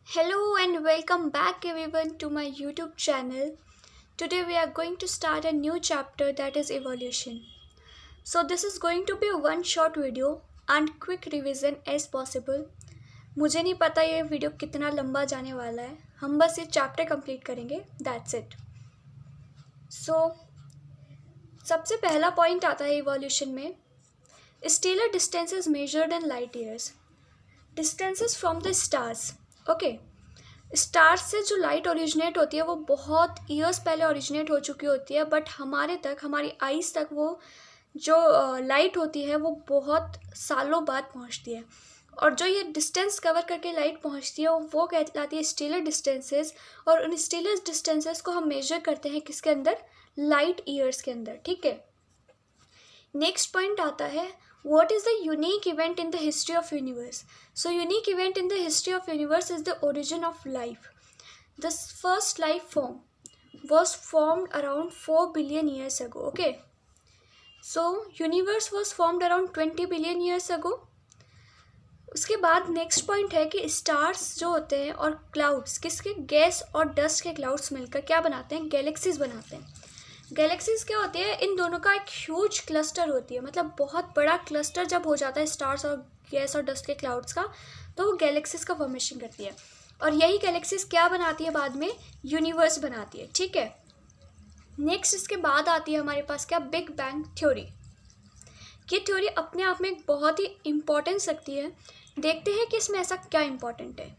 Hello and welcome back everyone to my YouTube channel. Today we are going to start a new chapter that is evolution. So this is going to be a one short video and quick revision as possible. मुझे नहीं पता ये video कितना लंबा जाने वाला है, हम बस ये चैप्टर कंप्लीट करेंगे, दैट्स इट. सो सबसे पहला पॉइंट आता है इवोल्यूशन में. Stellar distances measured in light years. Distances from the stars. Okay, stars से जो लाइट ओरिजिनेट होती है वो बहुत ईयर्स पहले ओरिजिनेट हो चुकी होती है, बट हमारे तक, हमारी आइज़ तक वो जो लाइट होती है वो बहुत सालों बाद पहुंचती है. और जो ये डिस्टेंस कवर करके लाइट पहुंचती है वो कहलाती है स्टेलर डिस्टेंसेस. और उन स्टेलर डिस्टेंसेस को हम मेजर करते हैं किसके अंदर? लाइट ईयर्स के अंदर. ठीक है. नेक्स्ट पॉइंट आता है, what is the unique event in the history of universe? So unique event in the history of universe is the origin of life. The first life form was formed around 4 billion years ago. Okay, so universe was formed around 20 billion years ago. उसके बाद next point है कि stars जो होते हैं और clouds, किसके? Gas और डस्ट के क्लाउड्स मिलकर क्या बनाते हैं? गैलेक्सीज बनाते हैं. गैलेक्सीज क्या होती है? इन दोनों का एक ह्यूज क्लस्टर होती है, मतलब बहुत बड़ा क्लस्टर जब हो जाता है स्टार्स और गैस और डस्ट के क्लाउड्स का, तो वो गैलेक्सीज का फॉर्मेशन करती है. और यही गैलेक्सीज क्या बनाती है बाद में? यूनिवर्स बनाती है. ठीक है. नेक्स्ट इसके बाद आती है हमारे पास क्या? Big bang theory. ये थ्योरी अपने आप में एक बहुत ही इम्पोर्टेंस रखती है. देखते हैं कि इसमें ऐसा क्या इम्पोर्टेंट है.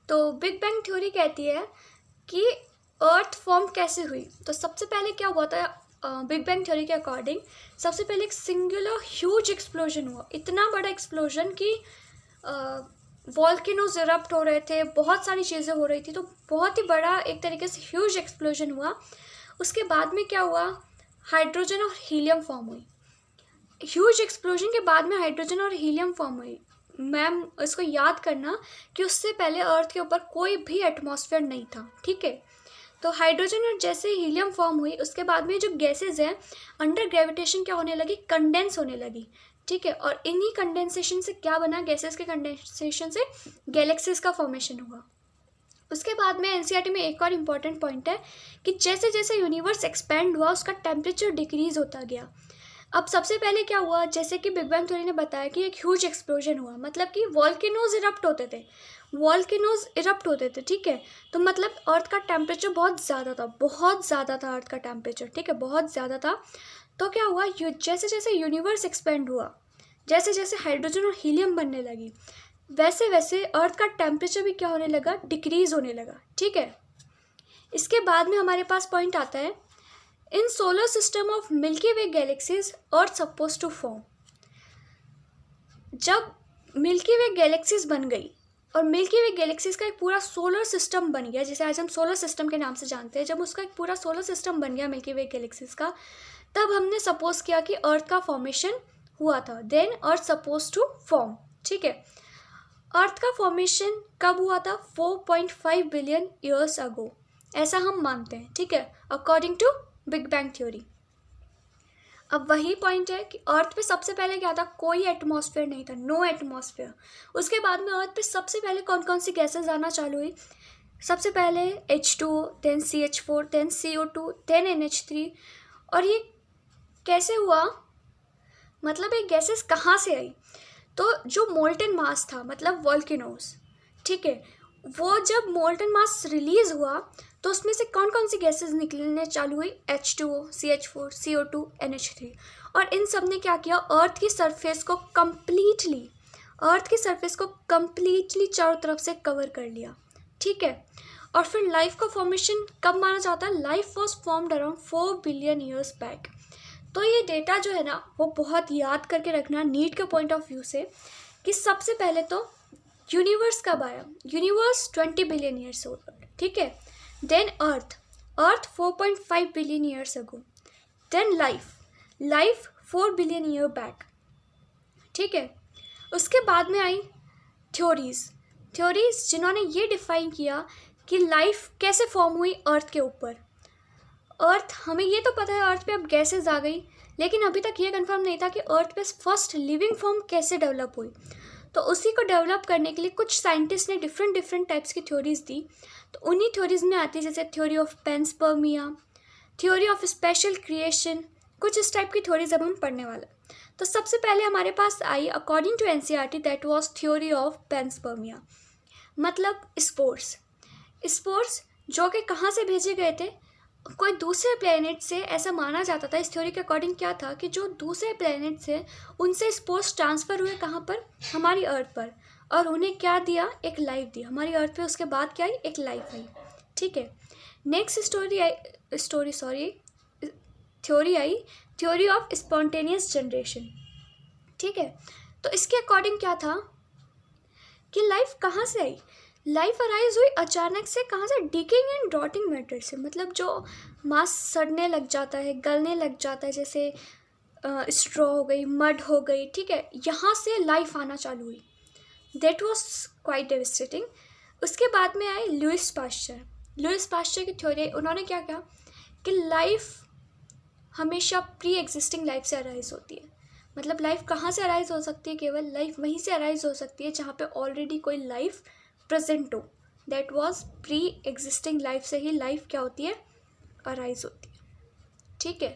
तो बिग बैंग थ्योरी कहती है कि अर्थ फॉर्म कैसे हुई. तो सबसे पहले क्या हुआ था बिग बैंग थ्योरी के अकॉर्डिंग? सबसे पहले एक सिंगुलर ह्यूज एक्सप्लोजन हुआ. इतना बड़ा एक्सप्लोजन कि वॉल्केनोज इरप्ट हो रहे थे, बहुत सारी चीज़ें हो रही थी. तो बहुत ही बड़ा एक तरीके से ह्यूज एक्सप्लोजन हुआ. उसके बाद में क्या हुआ? हाइड्रोजन और हीलियम फॉर्म हुई. ह्यूज एक्सप्लोजन के बाद में हाइड्रोजन और हीलियम फॉर्म हुई. मैम इसको याद करना कि उससे पहले अर्थ के ऊपर कोई भी एटमॉस्फेयर नहीं था. ठीक है. तो हाइड्रोजन और जैसे हीलियम फॉर्म हुई, उसके बाद में जो गैसेज हैं अंडर ग्रेविटेशन क्या होने लगी? कंडेंस होने लगी. ठीक है. और इन्हीं कंडेंसेशन से क्या बना? गैसेज के कंडेंसेशन से गैलेक्सीज का फॉर्मेशन हुआ. उसके बाद में एनसीईआरटी में एक और इम्पॉर्टेंट पॉइंट है कि जैसे जैसे यूनिवर्स एक्सपैंड हुआ उसका टेम्परेचर डिक्रीज होता गया. अब सबसे पहले क्या हुआ? जैसे कि बिग बैंग थ्योरी ने बताया कि एक ह्यूज एक्सप्लोजन हुआ, मतलब कि वॉल्केनोज इरप्ट होते थे. ठीक है. तो मतलब अर्थ का टेम्परेचर बहुत ज़्यादा था अर्थ का टेम्परेचर. ठीक है, बहुत ज़्यादा था. तो क्या हुआ? जैसे जैसे यूनिवर्स एक्सपेंड हुआ, जैसे जैसे हाइड्रोजन और हीलियम बनने लगी, वैसे वैसे अर्थ का टेम्परेचर भी क्या होने लगा? डिक्रीज होने लगा. ठीक है. इसके बाद में हमारे पास पॉइंट आता है, in solar system of milky way galaxies earth suppose to form. जब मिल्की वे गैलेक्सीज बन गई और मिल्की वे गैलेक्सीज का एक पूरा सोलर सिस्टम बन गया, जिसे आज हम सोलर सिस्टम के नाम से जानते हैं, जब उसका एक पूरा सोलर सिस्टम बन गया मिल्की वे गैलेक्सीज का, तब हमने सपोज किया कि अर्थ का फॉर्मेशन हुआ था. Then earth suppose to form. ठीक है. अर्थ का फॉर्मेशन कब हुआ था? 4.5 बिलियन ईयर्स अगो, ऐसा हम मानते हैं. ठीक है, according to big bang theory. अब वही पॉइंट है कि अर्थ पे सबसे पहले क्या था? कोई एटमॉस्फेयर नहीं था, नो एटमॉस्फेयर. उसके बाद में अर्थ पे सबसे पहले कौन कौन सी गैसेज आना चालू हुई? सबसे पहले H2O, then CH4, then CO2, then NH3. और ये कैसे हुआ? मतलब ये गैसेज कहाँ से आई? तो जो मोल्टन मास था, मतलब वॉल्केनोज, ठीक है, वो जब मोल्टन मास रिलीज हुआ तो उसमें से कौन कौन सी गैसेज निकलने चालू हुई? H2O, CH4, CO2, NH3. और इन सब ने क्या किया? अर्थ की सरफेस को कम्प्लीटली चारों तरफ से कवर कर लिया. ठीक है. और फिर लाइफ का फॉर्मेशन कब माना जाता है? Life was formed around 4 billion years back. तो ये डेटा जो है ना वो बहुत याद करके रखना नीट के पॉइंट ऑफ व्यू से, कि सबसे पहले तो यूनिवर्स कब आया? Universe 20 billion years old. ठीक है. Then earth 4.5 billion years ago. Then life 4 billion year back. ठीक है. उसके बाद में आई थ्योरीज जिन्होंने ये डिफाइन किया कि लाइफ कैसे फॉर्म हुई अर्थ के ऊपर. अर्थ, हमें ये तो पता है अर्थ पे अब गैसेज आ गई, लेकिन अभी तक ये कंफर्म नहीं था कि अर्थ पे फर्स्ट लिविंग फॉर्म कैसे डेवलप हुई. तो उसी को डेवलप करने के लिए कुछ साइंटिस्ट ने डिफरेंट डिफरेंट टाइप्स की थ्योरीज दी। तो उन्हीं थ्योरीज में आती है जैसे theory of panspermia, theory of special creation, कुछ इस टाइप की थ्योरीज अब हम पढ़ने वाले। तो सबसे पहले हमारे पास आई according to NCERT that was theory of panspermia, मतलब स्पोर्स। स्पोर्स जो कि कहाँ से भेजे गए थे, कोई दूसरे प्लेनेट से, ऐसा माना जाता था। इस थ्योरी के अकॉर्डिंग क्या था कि जो दूसरे प्लेनेट से उनसे स्पोर्स ट्रांसफ़र हुए कहाँ पर, हमारी अर्थ पर, और उन्हें क्या दिया, एक लाइफ दी हमारी अर्थ पे। उसके बाद क्या आई, एक लाइफ आई। ठीक है, next theory I theory of spontaneous generation. ठीक है, तो इसके अकॉर्डिंग क्या था कि लाइफ कहाँ से आई, लाइफ अराइज हुई अचानक से, कहाँ से, डिकेइंग एंड रॉटिंग मैटर से, मतलब जो मांस सड़ने लग जाता है, गलने लग जाता है, जैसे स्ट्रॉ हो गई, मड हो गई। ठीक है, यहाँ से लाइफ आना चालू हुई। That was quite devastating. उसके बाद में आए लुइस पास्चर की थ्योरी। उन्होंने क्या कहा कि लाइफ हमेशा प्री एग्जिस्टिंग लाइफ से अराइज होती है। मतलब लाइफ कहाँ से अराइज हो सकती है, केवल लाइफ वहीं से अराइज हो सकती है जहाँ पे ऑलरेडी कोई लाइफ प्रेजेंट हो। That was pre existing life से ही लाइफ क्या होती है, अराइज होती है। ठीक है,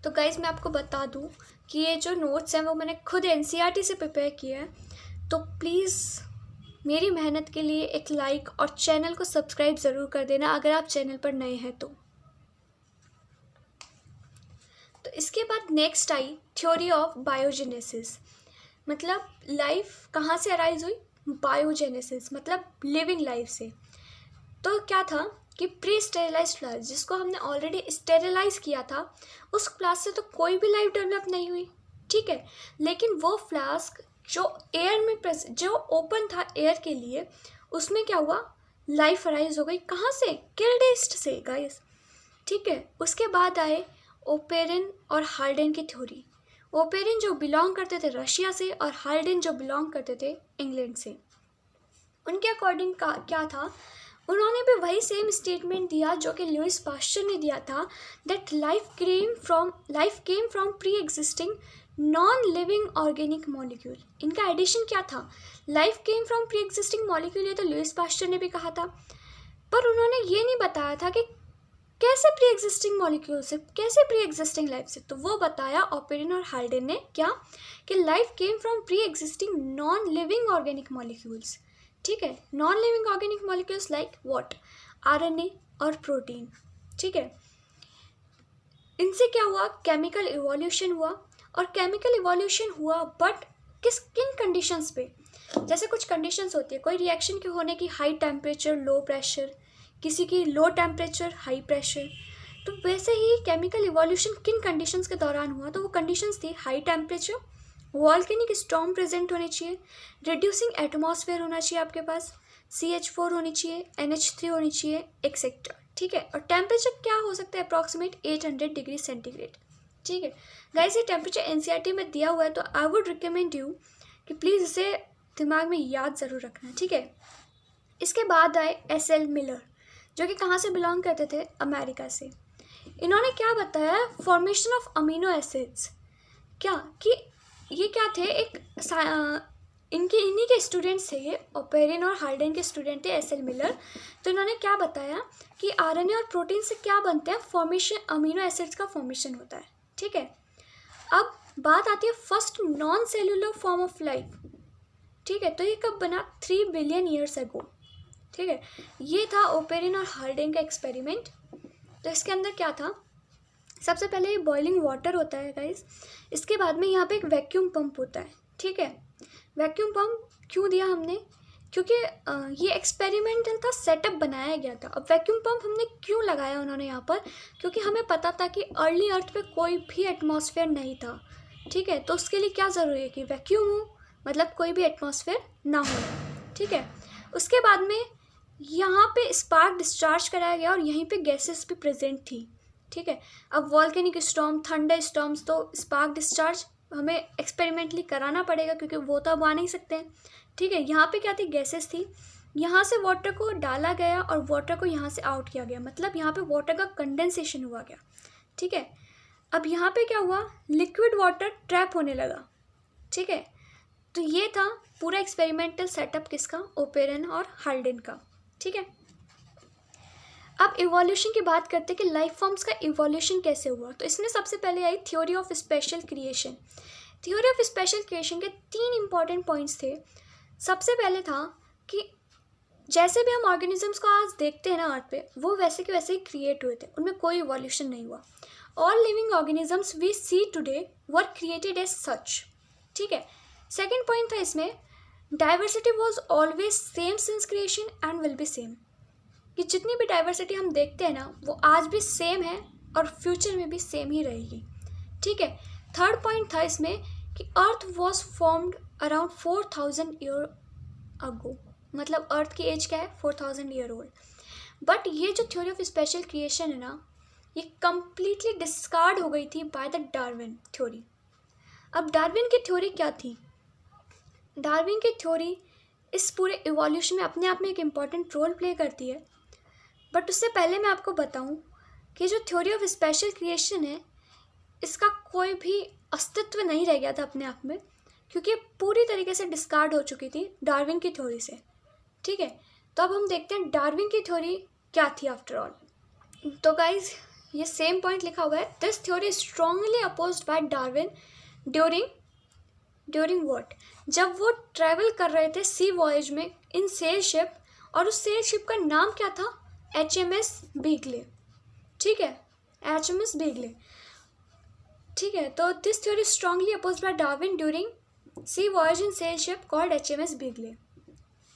तो गाइज मैं आपको बता दूं कि ये जो नोट्स हैं वो मैंने खुद एनसीईआरटी से प्रिपेयर किया है। तो प्लीज़ मेरी मेहनत के लिए एक लाइक और चैनल को सब्सक्राइब ज़रूर कर देना अगर आप चैनल पर नए हैं तो इसके बाद next I theory of biogenesis, मतलब लाइफ कहाँ से अराइज हुई, बायोजेनेसिस मतलब लिविंग लाइफ से। तो क्या था कि प्री स्टेरिलाइज्ड फ्लास्क, जिसको हमने ऑलरेडी स्टेरिलाइज किया था, उस फ्लास्क से तो कोई भी लाइफ डेवलप नहीं हुई। ठीक है, लेकिन वो फ्लास्क जो एयर में जो ओपन था एयर के लिए, उसमें क्या हुआ, लाइफ अराइज हो गई। कहाँ से, किल्डेस्ट से गाइस। ठीक है, उसके बाद आए ओपेरिन और हाल्डेन की थ्योरी। ओपेरिन जो बिलोंग करते थे रशिया से और हाल्डेन जो बिलोंग करते थे इंग्लैंड से। उनके अकॉर्डिंग क्या था, उन्होंने भी वही सेम स्टेटमेंट दिया जो कि लुइस पास्चर ने दिया था, that life came from pre existing non living organic molecule. इनका एडिशन क्या था, life came from pre existing molecule, ये तो लुइस पास्चर ने भी कहा था, पर उन्होंने ये नहीं बताया था कि कैसे प्री एग्जिस्टिंग मॉलिक्यूल से, कैसे प्री एग्जिस्टिंग लाइफ से। तो वो बताया ओपेरिन और हाल्डेन ने क्या, कि life came from pre existing non living organic molecules. ठीक है, non living organic molecules like what, RNA और प्रोटीन। ठीक है, इनसे क्या हुआ, केमिकल इवोल्यूशन हुआ। और केमिकल इवोल्यूशन हुआ बट किन कंडीशंस पे, जैसे कुछ कंडीशंस होती है, कोई रिएक्शन के होने की, हाई टेम्परेचर लो प्रेशर, किसी की लो टेम्परेचर हाई प्रेशर। तो वैसे ही केमिकल इवोल्यूशन किन कंडीशंस के दौरान हुआ, तो वो कंडीशंस थी high temperature, volcanic storm present होने चाहिए, रिड्यूसिंग एटमॉस्फेयर होना चाहिए आपके पास, CH4 होनी चाहिए, NH3 होनी चाहिए, एक्सेट्रा। ठीक है, और टेम्परेचर क्या हो सकता है, अप्रॉक्सीमेट 800 डिग्री सेंटीग्रेड। ठीक है गाइस, ये टेम्परेचर एनसीईआरटी में दिया हुआ है, तो आई वुड रिकमेंड यू कि प्लीज़ इसे दिमाग में याद ज़रूर रखना। ठीक है, इसके बाद आए SL मिलर, जो कि कहाँ से बिलोंग करते थे, अमेरिका से। इन्होंने क्या बताया, फॉर्मेशन ऑफ अमीनो एसिड्स, क्या कि ये क्या थे, एक इन्हीं के स्टूडेंट्स थे, ये ओपेरिन और हाल्डेन के स्टूडेंट थे, SL मिलर। तो इन्होंने क्या बताया कि आरएनए और प्रोटीन से क्या बनते हैं, फॉर्मेशन, अमीनो एसिड्स का फॉर्मेशन होता है। ठीक है, अब बात आती है first non cellular form of life. ठीक है, तो ये कब बना, 3 बिलियन ईयर्स अगो। ठीक है, ये था ओपेरिन और हाल्डेन का एक्सपेरिमेंट। तो इसके अंदर क्या था, सबसे पहले ये बॉइलिंग वाटर होता है गाइस। इसके बाद में यहाँ पे एक वैक्यूम पंप होता है। ठीक है, वैक्यूम पंप क्यों दिया हमने, क्योंकि ये एक्सपेरिमेंटल था, सेटअप बनाया गया था। अब वैक्यूम पंप हमने क्यों लगाया उन्होंने यहाँ पर, क्योंकि हमें पता था कि अर्ली अर्थ पे कोई भी एटमॉस्फेयर नहीं था। ठीक है, तो उसके लिए क्या ज़रूरी है कि वैक्यूम हो, मतलब कोई भी एटमॉस्फेयर ना हो। ठीक है, उसके बाद में यहाँ पे स्पार्क डिस्चार्ज कराया गया और यहीं पे गैसेस भी प्रेजेंट थी। ठीक है, अब वॉल्केनिक स्टॉर्म, थंडर स्टॉर्म्स, तो स्पार्क डिस्चार्ज हमें एक्सपेरिमेंटली कराना पड़ेगा क्योंकि वो तो अब आ नहीं सकते हैं। ठीक है, यहाँ पे क्या थी, गैसेस थी, यहाँ से वाटर को डाला गया और वाटर को यहाँ से आउट किया गया, मतलब यहाँ पे वाटर का कंडेंसेशन हुआ गया। ठीक है, अब यहाँ पे क्या हुआ, लिक्विड वाटर ट्रैप होने लगा, ठीक है। तो ये था पूरा एक्सपेरिमेंटल सेटअप किसका, ओपेरन और हाल्डेन का, ठीक है। अब इवोल्यूशन की बात करते हैं कि लाइफ फॉर्म्स का इवोल्यूशन कैसे हुआ। तो इसमें सबसे पहले आई theory of special creation. Theory of special creation के 3 इंपॉर्टेंट पॉइंट्स थे। सबसे पहले था कि जैसे भी हम ऑर्गेनिजम्स को आज देखते हैं ना अर्थ पे, वो वैसे के वैसे ही क्रिएट हुए थे, उनमें कोई इवोल्यूशन नहीं हुआ। All living organisms we see today were created as such, ठीक है। सेकेंड पॉइंट था इसमें, diversity was always same since creation and will be same, कि जितनी भी डाइवर्सिटी हम देखते हैं ना वो आज भी सेम है और फ्यूचर में भी सेम ही रहेगी, ठीक है। थर्ड पॉइंट था इसमें कि अर्थ was formed around 4000 year ago, मतलब अर्थ की एज क्या है, 4000 ईयर ओल्ड। बट ये जो थ्योरी ऑफ स्पेशल क्रिएशन है ना, ये कंप्लीटली डिस्कार्ड हो गई थी बाय द डार्विन थ्योरी। अब डार्विन की थ्योरी क्या थी, डार्विन की थ्योरी इस पूरे इवोल्यूशन में अपने आप में एक इम्पॉर्टेंट रोल प्ले करती है। बट उससे पहले मैं आपको बताऊं कि जो थ्योरी ऑफ स्पेशल क्रिएशन है, इसका कोई भी अस्तित्व नहीं रह गया था अपने आप में, क्योंकि ये पूरी तरीके से डिस्कार्ड हो चुकी थी डार्विन की थ्योरी से, ठीक है। तो अब हम देखते हैं डार्विन की थ्योरी क्या थी आफ्टर ऑल। तो गाइज ये सेम पॉइंट लिखा हुआ है, this theory strongly opposed by Darwin during what, जब वो ट्रैवल कर रहे थे सी वॉयज में इन सेल शिप, और उस सेल शिप का नाम क्या था, HMS बीगले, ठीक है, HMS बीगले, ठीक है। तो this theory strongly opposed by Darwin during sea voyage in sail ship called HMS Beagle.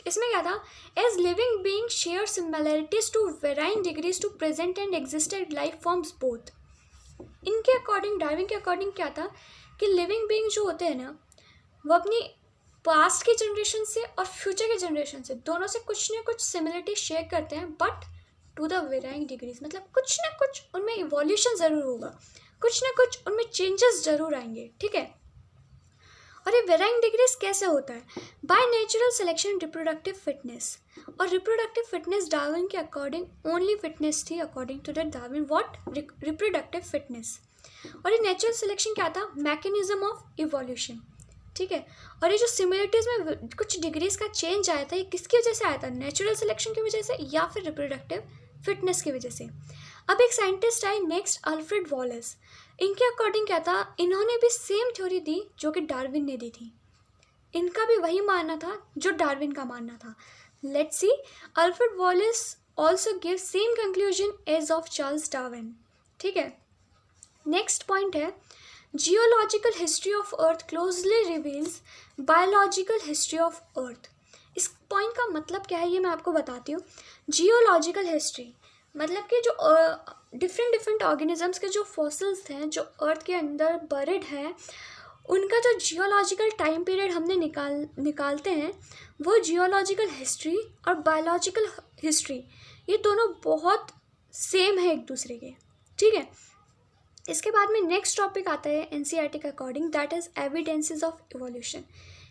इसमें क्या था, as living being share similarities to varying degrees to present and existed life forms both. इनके according, Darwin के according क्या था कि living being जो होते हैं ना, वो अपनी पास्ट की जनरेशन से और फ्यूचर के जनरेशन से दोनों से कुछ ना कुछ सिमिलरिटी शेयर करते हैं, but to the varying degrees, मतलब कुछ ना कुछ उनमें इवोल्यूशन ज़रूर होगा, कुछ ना कुछ उनमें चेंजेस ज़रूर आएंगे, ठीक है। और ये वेराइंग डिग्रीज कैसे होता है, by natural selection reproductive fitness. और रिप्रोडक्टिव फिटनेस डार्विन के अकॉर्डिंग ओनली फिटनेस थी, according to that Darwin, what, reproductive fitness. और ये नेचुरल सिलेक्शन क्या था, मैकेनिज्म ऑफ इवोल्यूशन, ठीक है। और ये जो सिमिलरिटीज़ में कुछ डिग्रीज का चेंज आया था, ये किसकी वजह से आया था, नेचुरल सिलेक्शन की वजह से या फिर रिप्रोडक्टिव फिटनेस की वजह से। अब एक साइंटिस्ट आए नेक्स्ट, अल्फ्रेड वॉलेस। इनके अकॉर्डिंग क्या था, इन्होंने भी सेम थ्योरी दी जो कि डार्विन ने दी थी, इनका भी वही मानना था जो डार्विन का मानना था। Let's see, Alfred Wallace also give same conclusion as of Charles Darwin, ठीक है। नेक्स्ट पॉइंट है, geological history of earth closely reveals biological history of earth. इस पॉइंट का मतलब क्या है ये मैं आपको बताती हूँ। जियोलॉजिकल हिस्ट्री मतलब कि जो डिफरेंट ऑर्गेनिजम्स के जो फॉसिल्स हैं जो अर्थ के अंदर बरिड हैं, उनका जो जियोलॉजिकल टाइम पीरियड हमने निकालते हैं, वो जियोलॉजिकल हिस्ट्री और बायोलॉजिकल हिस्ट्री ये दोनों बहुत सेम है एक दूसरे के, ठीक है। इसके बाद में नेक्स्ट टॉपिक आता है NCERT के according, that is evidences of evolution.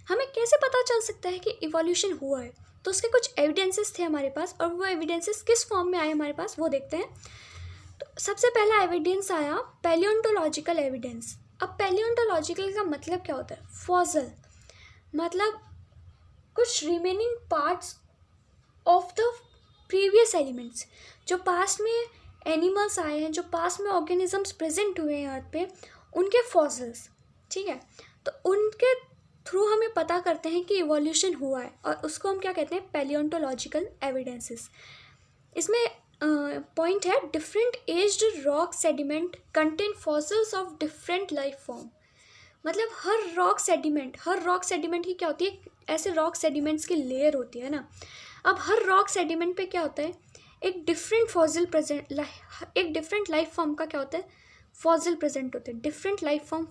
हमें कैसे पता चल सकता है कि इवोल्यूशन हुआ है, तो उसके कुछ एविडेंसेस थे हमारे पास, और वो एविडेंसेस किस फॉर्म में आए हमारे पास वो देखते हैं। तो सबसे पहला एविडेंस आया पैलियोंटोलॉजिकल एविडेंस। अब पैलियोंटोलॉजिकल का मतलब क्या होता है, फॉसिल, मतलब कुछ remaining parts of the previous elements, जो पास्ट में एनिमल्स आए हैं, जो पास्ट में ऑर्गेनिजम्स प्रेजेंट हुए हैं अर्थ पे, उनके फॉसिल्स, ठीक है। तो उनके थ्रू हमें पता करते हैं कि इवोल्यूशन हुआ है, और उसको हम क्या कहते हैं, पैलियोंटोलॉजिकल एविडेंसेस। इसमें पॉइंट है, different aged rock sediment contain fossils of different life form. मतलब हर रॉक सेडिमेंट की क्या होती है, ऐसे रॉक सेडिमेंट्स की लेयर होती है ना। अब हर रॉक सेडिमेंट पे क्या होता है, एक डिफरेंट फॉसिल प्रेजेंट, एक डिफरेंट लाइफ फॉर्म का क्या होता है, फॉसिल प्रेजेंट होते हैं, डिफरेंट लाइफ फॉर्म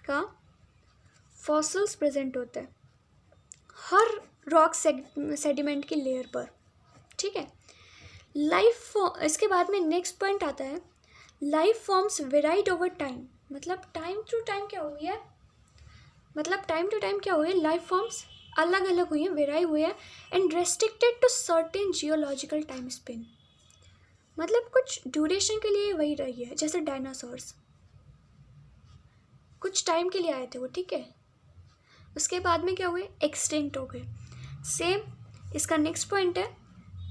का फॉसिल्स प्रेजेंट होते हैं हर रॉक सेडिमेंट की लेयर पर, ठीक है। इसके बाद में नेक्स्ट पॉइंट आता है, life forms varied over time. मतलब टाइम टू टाइम क्या हुई है, लाइफ फॉर्म्स अलग अलग हुई हैं, वेराई हुए हैं, and restricted to certain geological time span. मतलब कुछ ड्यूरेशन के लिए वही रही है, जैसे डायनासोर्स, कुछ टाइम के लिए आए थे वो, ठीक है। उसके बाद में क्या हुए, एक्सटिंक्ट हो गए। सेम इसका नेक्स्ट पॉइंट है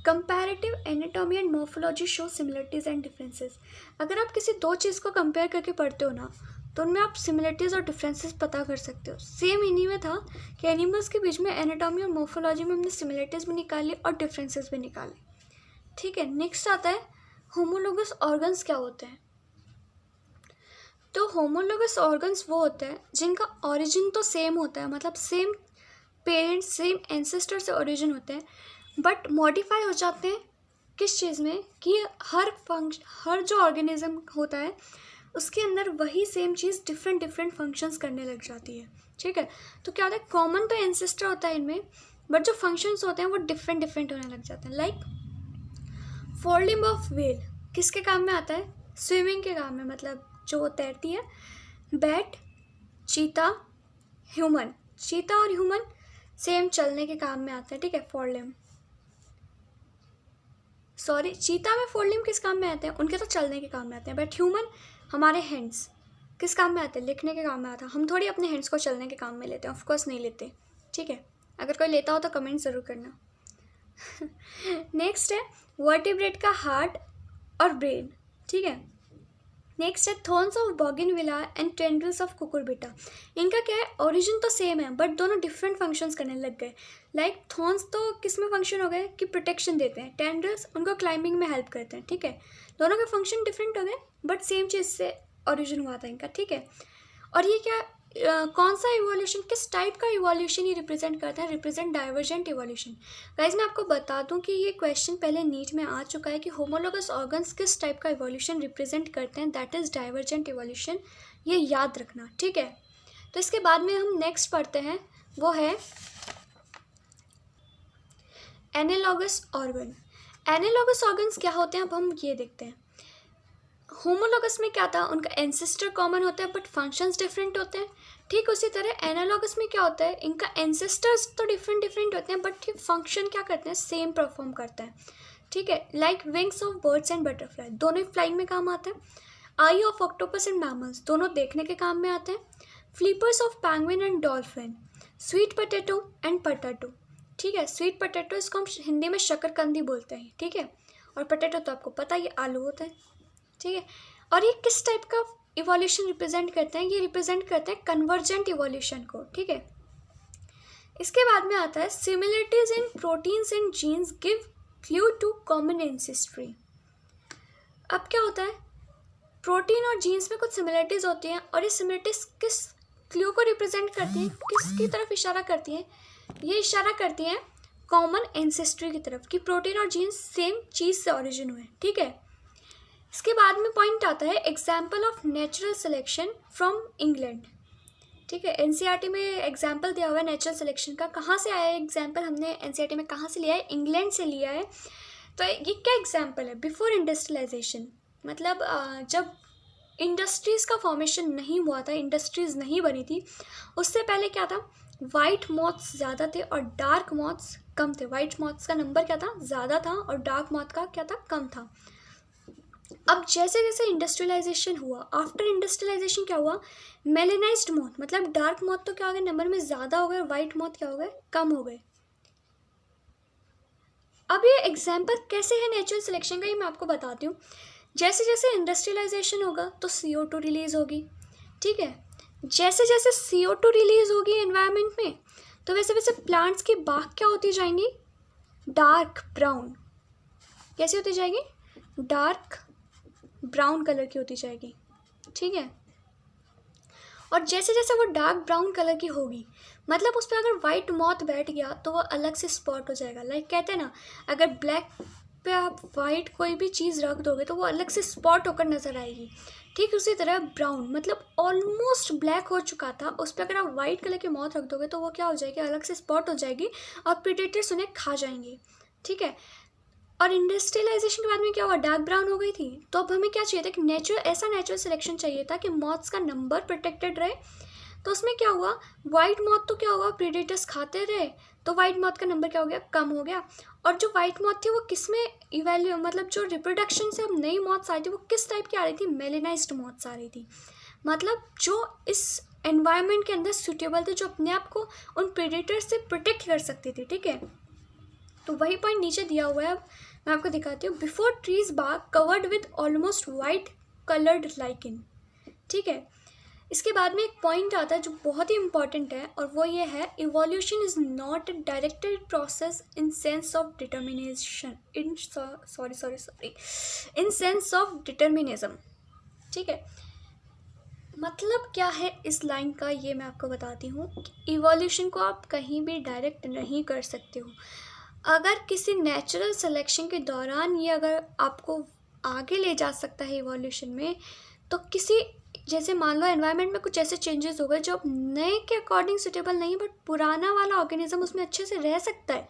comparative anatomy and morphology show similarities and differences. अगर आप किसी दो चीज़ को कंपेयर करके पढ़ते हो ना, तो उनमें आप सिमिलरिटीज़ और डिफरेंसेस पता कर सकते हो। सेम इन्हीं में था कि एनिमल्स के बीच में एनाटॉमी और मॉर्फोलॉजी में हमने सिमिलरिटीज़ भी निकाली और डिफरेंसेस भी निकाले, ठीक है। नेक्स्ट आता है होमोलोगस ऑर्गन्स क्या होते हैं। तो होमोलोगस ऑर्गन्स वो होते हैं जिनका ओरिजिन तो सेम होता है, मतलब सेम पेरेंट्स सेम एंसेस्टर से ओरिजिन होते हैं, बट मॉडिफाई हो जाते हैं किस चीज़ में कि हर जो ऑर्गेनिज्म होता है उसके अंदर वही सेम चीज़ डिफरेंट फंक्शंस करने लग जाती है, ठीक है। तो क्या होता है, कॉमन तो एंसेस्टर होता है इनमें, बट जो फंक्शंस होते हैं वो डिफरेंट होने लग जाते हैं। लाइक फोरलिम्ब ऑफ व्हेल किसके काम में आता है, स्विमिंग के काम में, मतलब जो तैरती है। बैट, चीता, ह्यूमन, चीता और ह्यूमन सेम चलने के काम में आते हैं, ठीक है। फोरलिम्ब, सॉरी, चीता में फोरलिम्ब किस काम में आते हैं, उनके तो चलने के काम में आते हैं, बट ह्यूमन हमारे हैंड्स किस काम में आते हैं, लिखने के काम में आता है। हम थोड़ी अपने हैंड्स को चलने के काम में लेते हैं, ऑफकोर्स नहीं लेते, ठीक है। अगर कोई लेता हो तो कमेंट ज़रूर करना। नेक्स्ट है वर्टिब्रेट का हार्ट और ब्रेन, ठीक है। नेक्स्ट है thorns of bougainvillea and tendrils of Cucurbita. इनका क्या है, ओरिजिन तो सेम है बट दोनों डिफरेंट फंक्शंस करने लग गए। लाइक थॉर्न्स तो किस में फंक्शन हो गए कि प्रोटेक्शन देते हैं, टेंड्रिल्स उनको क्लाइंबिंग में हेल्प करते हैं, ठीक है। दोनों के फंक्शन डिफरेंट हो गए बट सेम चीज़ से ओरिजिन हुआ था इनका, ठीक है। और ये क्या कौन सा इवोल्यूशन, किस टाइप का इवोल्यूशन ये रिप्रेजेंट करता है, रिप्रेजेंट डाइवर्जेंट इवोल्यूशन। गाइज मैं आपको बता दूं कि ये क्वेश्चन पहले नीट में आ चुका है कि होमोलोगस ऑर्गन्स किस टाइप का इवोल्यूशन रिप्रेजेंट करते हैं, दैट इज डाइवर्जेंट इवोल्यूशन, ये याद रखना, ठीक है। तो इसके बाद में हम नेक्स्ट पढ़ते हैं, वो है एनालॉगस ऑर्गन। एनालॉगस ऑर्गन्स क्या होते हैं, अब हम ये देखते हैं। होमोलोगस में क्या था, उनका एंसेस्टर कॉमन होता है बट फंक्शंस डिफरेंट होते हैं, ठीक उसी तरह एनालॉगस में क्या होता है, इनका एंसेस्टर्स तो डिफरेंट होते हैं बट ये फंक्शन क्या करते हैं, सेम परफॉर्म करते हैं, ठीक है। Like wings of birds and butterfly, दोनों फ्लाइंग में काम आते हैं। Eye of octopus and mammals, दोनों देखने के काम में आते हैं। Flippers of penguin and dolphin, sweet potato and potato, ठीक है। स्वीट पोटैटो इसको हम हिंदी में शकरकंदी बोलते हैं, ठीक है। और पोटैटो तो आपको पता है ये आलू होता है, ठीक है। और ये किस टाइप का इवोल्यूशन रिप्रेजेंट करते हैं, ये रिप्रेजेंट करते हैं कन्वर्जेंट इवोल्यूशन को, ठीक है। इसके बाद में आता है similarities in proteins and genes give clue to common ancestry. अब क्या होता है, प्रोटीन और जीन्स में कुछ सिमिलरिटीज होती हैं और ये सिमिलरिटीज किस क्लू को रिप्रेजेंट करती हैं, किसकी तरफ इशारा करती हैं, ये इशारा करती हैं कॉमन एंसेस्ट्री की तरफ कि प्रोटीन और जीन्स सेम चीज़ से ओरिजिन हुए, ठीक है। इसके बाद में पॉइंट आता है example of natural selection from England, ठीक है। एनसीईआरटी में एग्जाम्पल दिया हुआ है नेचुरल सिलेक्शन का, कहाँ से आया है एग्जाम्पल, हमने एनसीईआरटी में कहाँ से लिया है, इंग्लैंड से लिया है। तो ये क्या एग्जाम्पल है, बिफोर इंडस्ट्रियलाइजेशन, मतलब जब इंडस्ट्रीज़ का फॉर्मेशन नहीं हुआ था, इंडस्ट्रीज़ नहीं बनी थी, उससे पहले क्या था, वाइट मॉथ्स ज़्यादा थे और डार्क मॉथ्स कम थे। वाइट मॉथ्स का नंबर क्या था, ज़्यादा था, और डार्क मॉथ का क्या था, कम था। अब जैसे जैसे इंडस्ट्रियलाइजेशन हुआ, आफ्टर इंडस्ट्रियलाइजेशन क्या हुआ, मेलेनाइज्ड मॉथ, मतलब डार्क मॉथ तो क्या हो गए, नंबर में ज़्यादा हो गए, वाइट मॉथ क्या हो गए, कम हो गए। अब ये एग्जाम्पल कैसे है नेचुरल सिलेक्शन का, ये मैं आपको बताती हूँ। जैसे जैसे इंडस्ट्रियलाइजेशन होगा तो CO2 रिलीज़ होगी, ठीक है। जैसे जैसे CO2 रिलीज़ होगी एनवायरनमेंट में, तो वैसे वैसे प्लांट्स की बाग क्या होती जाएंगी, डार्क ब्राउन, कैसी होती जाएगी, डार्क ब्राउन कलर की होती जाएगी, ठीक है। और जैसे जैसे वो डार्क ब्राउन कलर की होगी, मतलब उस पर अगर वाइट मॉथ बैठ गया तो वो अलग से स्पॉट हो जाएगा। लाइक कहते हैं ना, अगर ब्लैक पे आप वाइट कोई भी चीज़ रख दोगे तो वो अलग से स्पॉट होकर नज़र आएगी, ठीक उसी तरह ब्राउन मतलब ऑलमोस्ट ब्लैक हो चुका था, उस पर अगर आप वाइट कलर की मॉथ रख दोगे तो वो क्या हो जाएगी, अलग से स्पॉट हो जाएगी और प्रेडेटर्स उन्हें खा जाएंगे, ठीक है। और इंडस्ट्रियलाइजेशन के बाद में क्या हुआ, डार्क ब्राउन हो गई थी। तो अब हमें क्या चाहिए था कि ऐसा नेचुरल सिलेक्शन चाहिए था कि मॉथ्स का नंबर प्रोटेक्टेड रहे। तो उसमें क्या हुआ, वाइट मॉथ तो क्या हुआ, प्रेडेटर्स खाते रहे, तो वाइट मॉथ का नंबर क्या हो गया, कम हो गया। और जो वाइट मॉथ थी वो किस में मतलब जो रिप्रोडक्शन से अब नई मॉथ्स आई थी वो किस टाइप की आ रही थी, मेलेनाइज्ड मॉथ्स आ रही थी। मतलब जो इस एनवायरनमेंट के अंदर सूटेबल थे, जो अपने आप को उन प्रेडेटर से प्रोटेक्ट कर सकती थी। ठीक है, तो वही पॉइंट नीचे दिया हुआ है, मैं आपको दिखाती हूँ। Before trees bark covered with almost white coloured lichen. ठीक है, इसके बाद में एक पॉइंट आता है जो बहुत ही इंपॉर्टेंट है, और वो ये है, evolution is not a directed process in sense of determination in in sense of determinism. ठीक है, मतलब क्या है इस लाइन का, ये मैं आपको बताती हूँ। इवोल्यूशन को आप कहीं भी डायरेक्ट नहीं कर सकते हो। अगर किसी नेचुरल सिलेक्शन के दौरान ये अगर आपको आगे ले जा सकता है इवोल्यूशन में, तो किसी, जैसे मान लो एनवायरनमेंट में कुछ ऐसे चेंजेस हो गए जो अब नए के अकॉर्डिंग सुटेबल नहीं, बट पुराना वाला ऑर्गेनिज्म उसमें अच्छे से रह सकता है,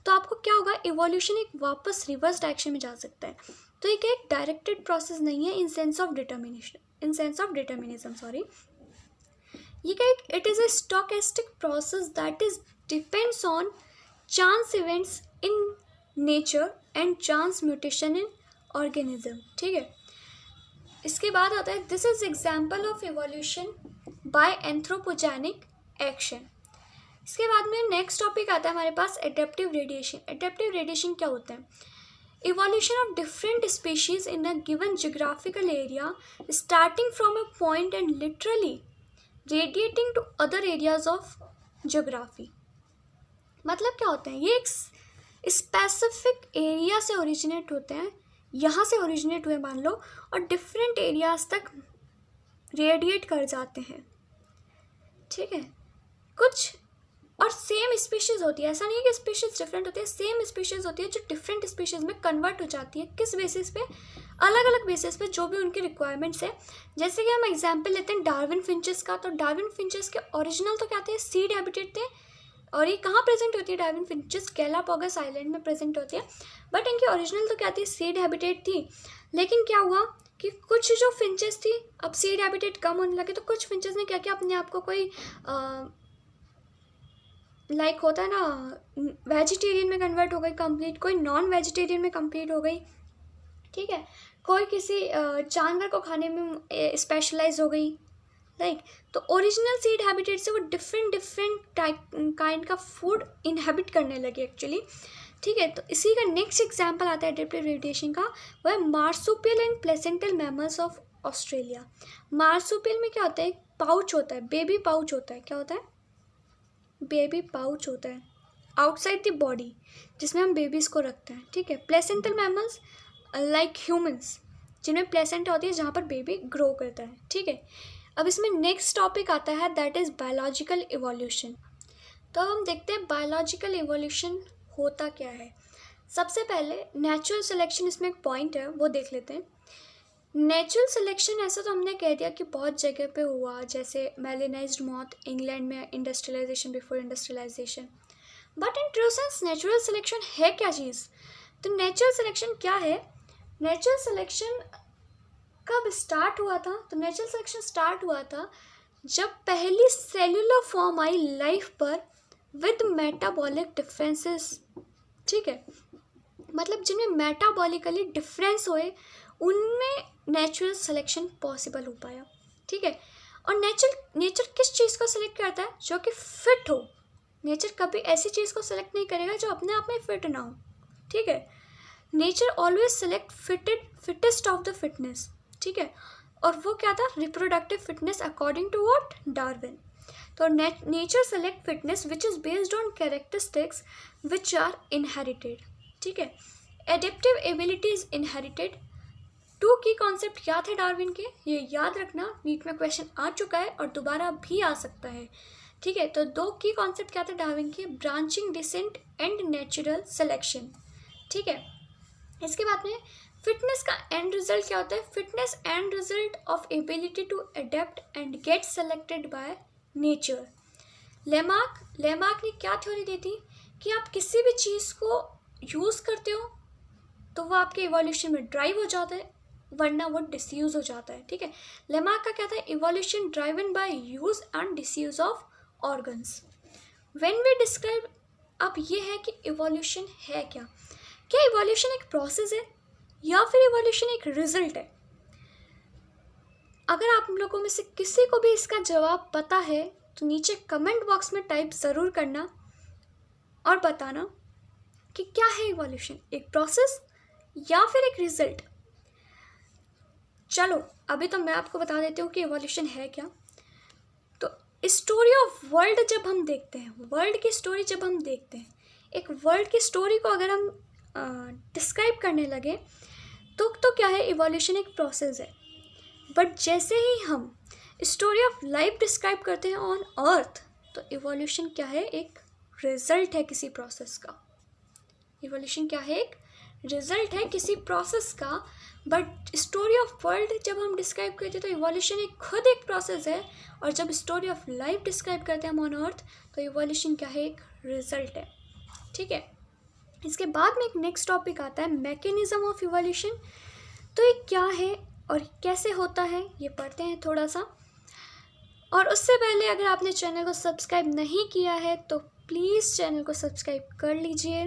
तो आपको क्या होगा, इवोल्यूशन एक वापस रिवर्स डायरेक्शन में जा सकता है। तो ये एक डायरेक्टेड प्रोसेस नहीं है in sense of determinism, sorry. ये क्या, it is a stochastic process that is depends on chance events in nature and chance mutation in organism. ठीक है, इसके बाद आता है, this is example of evolution bye anthropogenic action. इसके बाद में नेक्स्ट टॉपिक आता है हमारे पास, एडेप्टिव रेडिएशन। एडेप्टिव रेडिएशन क्या होता है? Evolution of different species in a given geographical area starting from a point and literally radiating to other areas of geography. मतलब क्या होते हैं, ये एक स्पेसिफिक एरिया से ओरिजिनेट होते हैं, यहाँ से ओरिजिनेट हुए मान लो, और डिफरेंट एरियाज तक रेडिएट कर जाते हैं। ठीक है, कुछ और सेम स्पीशीज़ होती है, ऐसा नहीं है कि स्पीशीज़ डिफरेंट होती है, सेम स्पीशीज़ होती है जो डिफरेंट स्पीशीज़ में कन्वर्ट हो जाती है। किस बेसिस पे? अलग अलग बेसिस पे, जो भी उनकी रिक्वायरमेंट्स है। जैसे कि हम एग्जांपल लेते हैं डार्विन फिंचेस का, तो डार्विन फिंचेस के ओरिजिनल तो क्या थे, सीड हैबिटेट थे, और ये कहाँ प्रेजेंट होती है डार्विन फिंचेस? गैलापागोस आइलैंड में प्रेजेंट होती है, बट इनकी ओरिजिनल तो क्या थी, सीड हैबिटेट थी। लेकिन क्या हुआ कि कुछ जो फिंचेस थी, अब सीड हैबिटेट कम होने लगे, तो कुछ फिंचेस ने क्या किया, अपने आप को कोई लाइक होता है ना, वेजिटेरियन में कन्वर्ट हो गई कंप्लीट, कोई नॉन वेजिटेरियन में कंप्लीट हो गई। ठीक है, कोई किसी जानवर को खाने में स्पेशलाइज हो गई, राइट। तो ओरिजिनल सीड हैबिटेट से वो डिफरेंट काइंड का फूड इनहेबिट करने लगे एक्चुअली। ठीक है, तो इसी का नेक्स्ट एग्जांपल आता है एडेप्टिव रेडिएशन का, वो है marsupial and placental mammals of Australia. Marsupial में क्या होता है, एक पाउच होता है, बेबी पाउच होता है। क्या होता है? बेबी पाउच होता है आउटसाइड द बॉडी, जिसमें हम बेबीज़ को रखते हैं। ठीक है, प्लेसेंटल मैमल्स लाइक ह्यूमंस, जिनमें प्लेसेंटा होती है जहाँ पर बेबी ग्रो करता है। ठीक है, अब इसमें नेक्स्ट टॉपिक आता है, दैट इज़ बायोलॉजिकल इवोल्यूशन। तो हम देखते हैं बायोलॉजिकल इवोल्यूशन होता क्या है। सबसे पहले नेचुरल सिलेक्शन, इसमें एक पॉइंट है वो देख लेते हैं। नेचुरल सिलेक्शन ऐसा तो हमने कह दिया कि बहुत जगह पे हुआ, जैसे मेलेनाइज्ड मॉथ इंग्लैंड में, industrialisation, before industrialisation. But in true sense natural selection है क्या चीज़? तो नेचुरल सिलेक्शन क्या है? नेचुरल सिलेक्शन कब स्टार्ट हुआ था? तो नेचुरल सिलेक्शन स्टार्ट हुआ था जब पहली सेल्यूलर फॉर्म आई लाइफ पर विद मेटाबॉलिक डिफरेंसेस। ठीक है, मतलब जिनमें मेटाबॉलिकली डिफरेंस हुए, उनमें नेचुरल सिलेक्शन पॉसिबल हो पाया। ठीक है, और नेचर किस चीज़ को सिलेक्ट करता है? जो कि फिट हो। नेचर कभी ऐसी चीज़ को सिलेक्ट नहीं करेगा जो अपने आप में फिट ना हो। ठीक है, nature always select fittest of the fitness. ठीक है, और वो क्या था? Reproductive fitness according to what? Darwin. तो nature select fitness which is based on characteristics which are inherited. ठीक है, एडेप्टिव एबिलिटी इज इनहेरिटेड। 2 की कॉन्सेप्ट क्या थे डार्विन के, ये याद रखना, नीट में क्वेश्चन आ चुका है और दोबारा भी आ सकता है। ठीक है, तो 2 की कॉन्सेप्ट क्या थे डार्विन के? Branching descent and natural selection. ठीक है, इसके बाद में फिटनेस का एंड रिजल्ट क्या होता है? Fitness and result of ability to adapt and get selected by nature. Lamarck ने क्या थ्योरी दी थी कि आप किसी भी चीज़ को यूज़ करते हो तो वो आपके इवोल्यूशन में ड्राइव हो जाता है, वरना वो डिसयूज हो जाता है। ठीक है, लेमार्क का क्या था? Evolution driven by use and disuse of organs. When we describe, अब ये है कि इवोल्यूशन है क्या? क्या इवोल्यूशन एक प्रोसेस है या फिर इवोल्यूशन एक रिजल्ट है? अगर आप लोगों में से किसी को भी इसका जवाब पता है तो नीचे कमेंट बॉक्स में टाइप ज़रूर करना और बताना कि क्या है इवोल्यूशन, एक प्रोसेस या फिर एक रिजल्ट। चलो अभी तो मैं आपको बता देती हूँ कि इवोल्यूशन है क्या। तो स्टोरी ऑफ वर्ल्ड जब हम देखते हैं, वर्ल्ड की स्टोरी जब हम देखते हैं, एक वर्ल्ड की स्टोरी को अगर हम डिस्क्राइब करने लगे तो क्या है, इवोल्यूशन एक प्रोसेस है। बट जैसे ही हम स्टोरी ऑफ लाइफ डिस्क्राइब करते हैं ऑन अर्थ, तो इवोल्यूशन क्या है, एक रिजल्ट है किसी प्रोसेस का। इवोल्यूशन क्या है, एक रिजल्ट है किसी प्रोसेस का। बट स्टोरी ऑफ वर्ल्ड जब हम डिस्क्राइब करते हैं तो इवोल्यूशन एक खुद एक प्रोसेस है, और जब स्टोरी ऑफ लाइफ डिस्क्राइब करते हैं ऑन अर्थ तो इवोल्यूशन क्या है, एक रिजल्ट है। ठीक है, इसके बाद में एक नेक्स्ट टॉपिक आता है मैकेनिज्म ऑफ इवोल्यूशन। तो ये क्या है और कैसे होता है ये पढ़ते हैं थोड़ा सा। और उससे पहले अगर आपने चैनल को सब्सक्राइब नहीं किया है तो प्लीज़ चैनल को सब्सक्राइब कर लीजिए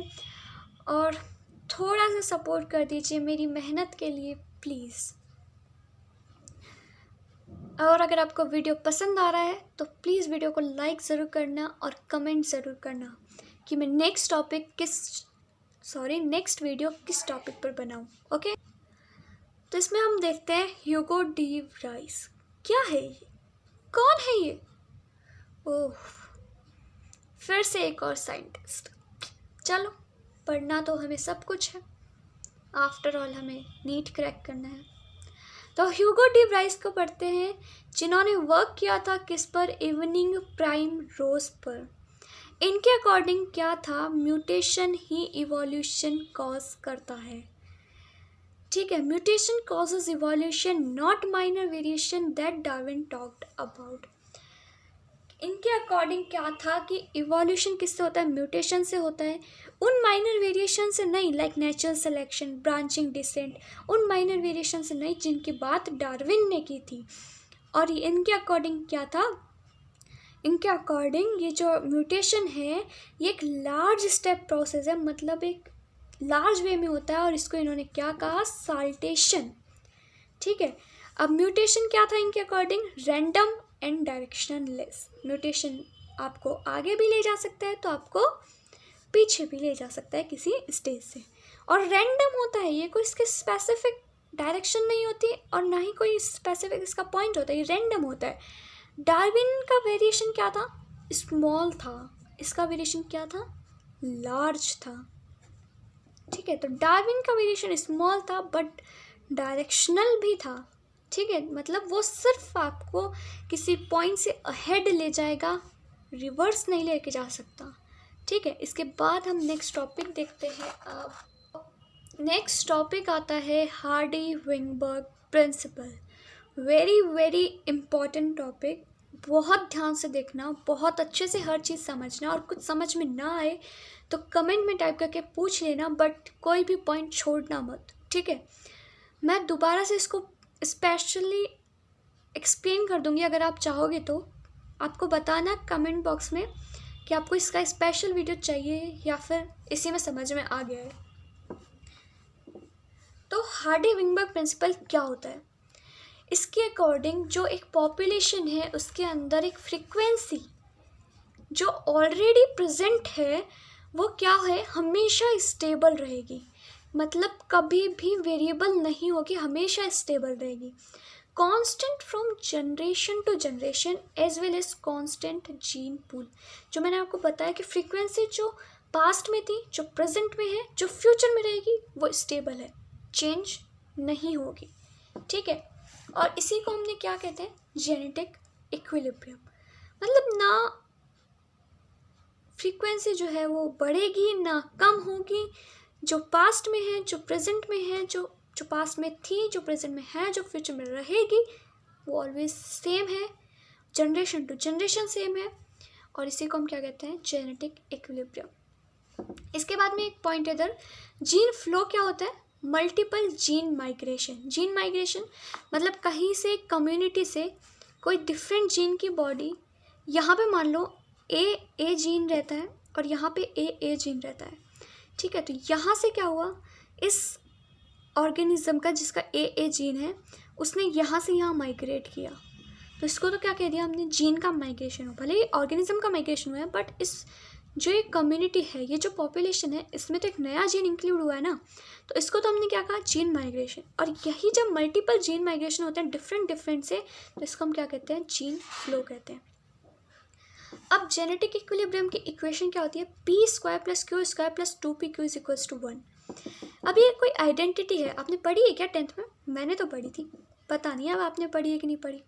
और थोड़ा सा सपोर्ट कर दीजिए मेरी मेहनत के लिए प्लीज़। और अगर आपको वीडियो पसंद आ रहा है तो प्लीज़ वीडियो को लाइक ज़रूर करना और कमेंट ज़रूर करना कि मैं नेक्स्ट वीडियो किस टॉपिक पर बनाऊं। ओके, तो इसमें हम देखते हैं ह्यूगो डी राइस। क्या है ये, कौन है ये? ओह, फिर से एक और साइंटिस्ट। चलो, पढ़ना तो हमें सब कुछ है, आफ्टर ऑल हमें नीट क्रैक करना है। तो ह्यूगो डी राइस को पढ़ते हैं, जिन्होंने वर्क किया था किस पर, इवनिंग प्राइम रोज पर। इनके अकॉर्डिंग क्या था, म्यूटेशन ही इवोल्यूशन कॉज करता है। ठीक है, mutation causes evolution, not minor variation that Darwin talked about. इनके अकॉर्डिंग क्या था कि इवोल्यूशन किससे होता है, म्यूटेशन से होता है, उन माइनर वेरिएशन से नहीं, like natural selection, branching, descent, उन माइनर वेरिएशन से नहीं जिनकी बात डार्विन ने की थी। और इनके अकॉर्डिंग क्या था, इनके अकॉर्डिंग ये जो म्यूटेशन है ये एक लार्ज स्टेप प्रोसेस है, मतलब एक लार्ज वे में होता है, और इसको इन्होंने क्या कहा, साल्टेशन। ठीक है, अब म्यूटेशन क्या था इनके according, random and directionless. Mutation आपको आगे भी ले जा सकता है तो आपको पीछे भी ले जा सकता है किसी स्टेज से, और रैंडम होता है, ये कोई इसके स्पेसिफिक डायरेक्शन नहीं होती और ना ही कोई स्पेसिफिक इसका पॉइंट होता है, ये रैंडम होता है। डार्विन का वेरिएशन क्या था, स्मॉल था, इसका वेरिएशन क्या था, लार्ज था। ठीक है, तो डार्विन का वेरिएशन स्मॉल था बट डायरेक्शनल भी था। ठीक है, मतलब वो सिर्फ आपको किसी पॉइंट से अहेड ले जाएगा, रिवर्स नहीं लेके जा सकता। ठीक है, इसके बाद हम नेक्स्ट टॉपिक देखते हैं। अब नेक्स्ट टॉपिक आता है Hardy Weinberg principle. Very very important topic, बहुत ध्यान से देखना, बहुत अच्छे से हर चीज़ समझना, और कुछ समझ में ना आए तो कमेंट में टाइप करके पूछ लेना, बट कोई भी पॉइंट छोड़ना मत। ठीक है, मैं दोबारा से इसको स्पेशली एक्सप्लेन कर दूंगी, अगर आप चाहोगे तो आपको बताना कमेंट बॉक्स में कि आपको इसका स्पेशल वीडियो चाहिए या फिर इसी में समझ में आ गया है। तो हार्डी-विंगबर्ग प्रिंसिपल क्या होता है, इसके अकॉर्डिंग जो एक पॉपुलेशन है उसके अंदर एक फ्रीक्वेंसी जो ऑलरेडी प्रेजेंट है वो क्या है, हमेशा स्टेबल रहेगी, मतलब कभी भी वेरिएबल नहीं होगी, हमेशा स्टेबल रहेगी। Constant from generation to generation as well as constant gene pool. जो मैंने आपको बताया कि फ्रीक्वेंसी जो पास्ट में थी, जो प्रेजेंट में है, जो फ्यूचर में रहेगी, वो स्टेबल है, चेंज नहीं होगी। ठीक है, और इसी को हमने क्या कहते हैं, जेनेटिक इक्विलिब्रियम। मतलब ना फ्रीक्वेंसी जो है वो बढ़ेगी ना कम होगी, जो पास्ट में है, जो प्रेजेंट में है, जो पास्ट में थी, जो प्रेजेंट में है, जो फ्यूचर में रहेगी, वो ऑलवेज सेम है, जनरेशन टू जनरेशन सेम है, और इसी को हम क्या कहते हैं, जेनेटिक इक्विलिब्रियम। इसके बाद में एक पॉइंट इधर, जीन फ्लो क्या होता है, multiple gene migration. Gene migration मतलब कहीं से कम्युनिटी से कोई डिफरेंट जीन की बॉडी, यहाँ पे मान लो ए जीन रहता है और यहाँ पे ए जीन रहता है। ठीक है, तो यहाँ से क्या हुआ, इस ऑर्गेनिज्म का जिसका ए जीन है उसने यहाँ से यहाँ माइग्रेट किया, तो इसको तो क्या कह दिया हमने, जीन का माइग्रेशन हो। भले ही ऑर्गेनिज्म का माइग्रेशन हुआ है, बट इस जो ये कम्युनिटी है, ये जो पॉपुलेशन है, इसमें तो एक नया जीन इंक्लूड हुआ है ना, तो इसको तो हमने क्या कहा, जीन माइग्रेशन। और यही जब मल्टीपल जीन माइग्रेशन होते हैं डिफरेंट से, तो इसको हम क्या कहते हैं, जीन फ्लो कहते हैं। अब जेनेटिक इक्विलिब्रियम की इक्वेशन क्या होती है, p² + q² + 2pq = 1। अब ये कोई आइडेंटिटी है, आपने पढ़ी है क्या 10th में? मैंने तो पढ़ी थी, पता नहीं अब आपने पढ़ी है कि नहीं पढ़ी।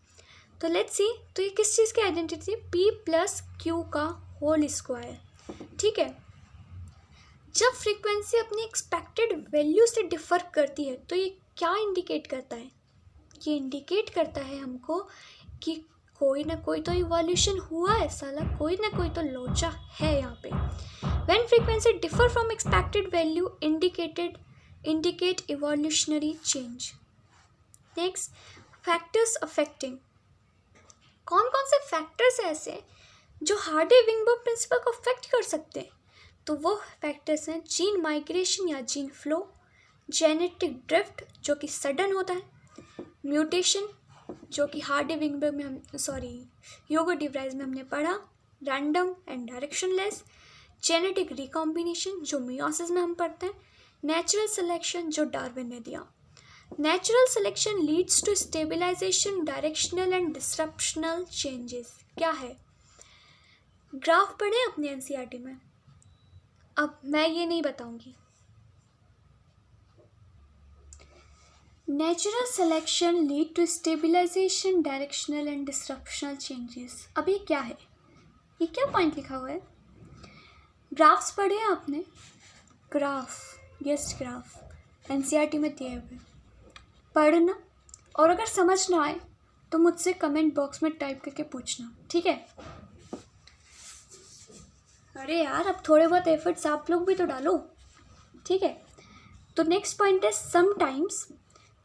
तो लेट्स सी, तो ये किस चीज़ की आइडेंटिटी थी, p + q²। ठीक है, जब फ्रीक्वेंसी अपनी एक्सपेक्टेड वैल्यू से डिफर करती है, तो ये क्या इंडिकेट करता है, ये इंडिकेट करता है हमको कि कोई ना कोई तो इवोल्यूशन हुआ है साला, कोई ना कोई तो लोचा है यहाँ पे। When frequency differ from expected value indicate evolutionary change. Next, factors affecting. कौन कौन से फैक्टर्स हैं ऐसे जो हार्डी-विंगबर्ग प्रिंसिपल को अफेक्ट कर सकते हैं? तो वो फैक्टर्स हैं जीन माइग्रेशन या जीन फ्लो, जेनेटिक ड्रिफ्ट जो कि सडन होता है, म्यूटेशन जो कि हार्डी-विंगबर्ग में ह्यूगो डी व्राइस में हमने पढ़ा, random and directionless, genetic recombination जो मियोसिस में हम पढ़ते हैं, नेचुरल सिलेक्शन जो डार्विन ने दिया। Natural selection leads to stabilisation, directional and disruptional changes. क्या है, ग्राफ पढ़े अपने एनसीईआरटी में, अब मैं ये नहीं बताऊंगी। Natural selection lead to stabilisation, directional and disruptional changes. अब ये क्या है, ये क्या पॉइंट लिखा हुआ है, ग्राफ्स पढ़े हैं आपने, ग्राफ, यस ग्राफ एनसीईआरटी में दिए हुए, पढ़ना, और अगर समझ ना आए तो मुझसे कमेंट बॉक्स में टाइप करके पूछना, ठीक है। अरे यार, अब थोड़े बहुत एफर्ट्स आप लोग भी तो डालो, ठीक है। तो नेक्स्ट पॉइंट है, sometimes